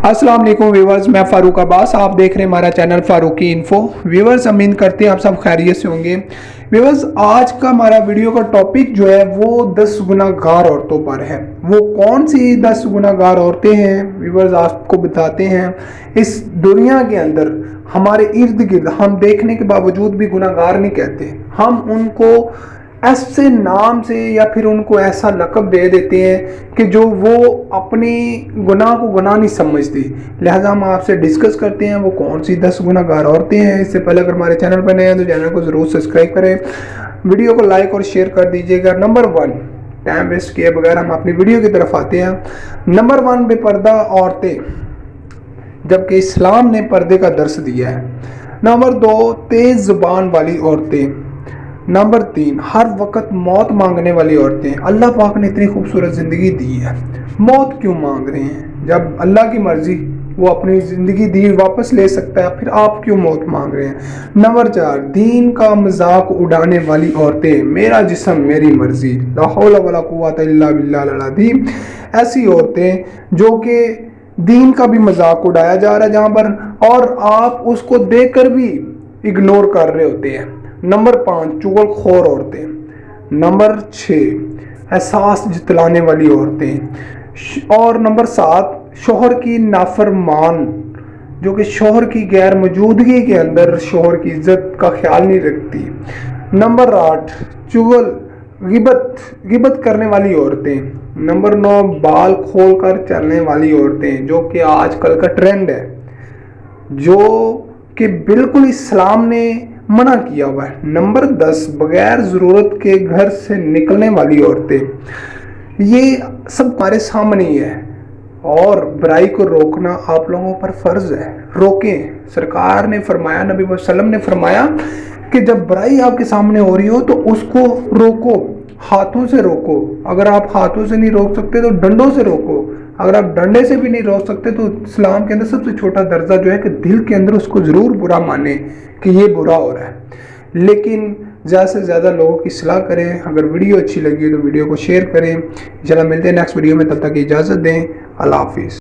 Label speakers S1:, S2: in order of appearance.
S1: अस्सलाम वालेकुम व्यूवर्स, मैं फ़ारूक अब्बास। आप देख रहे हैं हमारा चैनल फ़ारूकी इन्फो। व्यूवर्स, उम्मीद करते हैं आप सब खैरियत से होंगे। व्यूवर्स, आज का हमारा वीडियो का टॉपिक जो है वो 10 गुनाहगार औरतों पर है। वो कौन सी 10 गुनाहगार औरतें हैं व्यूवर्स, आपको बताते हैं। इस दुनिया के अंदर हमारे इर्द गिर्द हम देखने के बावजूद भी गुनाहगार नहीं कहते, हम उनको ऐसे नाम से या फिर उनको ऐसा लक़ब दे देते हैं कि जो वो अपनी गुनाह को गुनाह नहीं समझती। लिहाजा हम आपसे डिस्कस करते हैं वो कौन सी 10 गुनाहगार औरतें हैं। इससे पहले अगर हमारे चैनल पर नए हैं तो चैनल को ज़रूर सब्सक्राइब करें, वीडियो को लाइक और शेयर कर दीजिएगा। नंबर 1, टाइम वेस्ट किए बगैर हम अपनी वीडियो की तरफ आते हैं। नंबर 1 बेपर्दा औरतें, जबकि इस्लाम ने पर्दे का दर्स दिया है। नंबर 2, तेज़ ज़ुबान वाली औरतें। नंबर 3, हर वक्त मौत मांगने वाली औरतें। अल्लाह पाक ने इतनी खूबसूरत ज़िंदगी दी है, मौत क्यों मांग रहे हैं? जब अल्लाह की मर्ज़ी, वो अपनी ज़िंदगी दी वापस ले सकता है, फिर आप क्यों मौत मांग रहे हैं? नंबर 4, दीन का मजाक उड़ाने वाली औरतें। मेरा जिस्म मेरी मर्ज़ी, ला हौला वला कुव्वता इल्ला बिल्लाहिल अज़ीम। ऐसी औरतें जो कि दीन का भी मजाक उड़ाया जा रहा है जहाँ पर, और आप उसको देखकर भी इग्नोर कर रहे होते हैं। नंबर 5, चुगलखोर औरतें। नंबर 6, एहसास जतलाने वाली औरतें। और नंबर 7, शोहर की नाफरमान, जो कि शोहर की गैर मौजूदगी के अंदर शोहर की इज्जत का ख्याल नहीं रखती। नंबर 8, गिबत करने वाली औरतें। नंबर 9, बाल खोल कर चलने वाली औरतें, जो कि आजकल का ट्रेंड है, जो कि बिल्कुल इस्लाम ने मना किया हुआ है। नंबर 10, बगैर ज़रूरत के घर से निकलने वाली औरतें। ये सब हमारे सामने ही है और बुराई को रोकना आप लोगों पर फ़र्ज़ है। रोकें। सरकार ने फरमाया, नबी वसल्लम ने फरमाया कि जब बुराई आपके सामने हो रही हो तो उसको रोको, हाथों से रोको। अगर आप हाथों से नहीं रोक सकते तो डंडों से रोको। अगर आप डंडे से भी नहीं रोक सकते तो इस्लाम के अंदर सबसे छोटा दर्जा जो है कि दिल के अंदर उसको ज़रूर बुरा माने कि ये बुरा हो रहा है। लेकिन ज़्यादा से ज़्यादा लोगों की सलाह करें। अगर वीडियो अच्छी लगी तो वीडियो को शेयर करें। इंशाल्लाह मिलते हैं नेक्स्ट वीडियो में, तब तक इजाज़त दें। अल्लाह हाफिज़।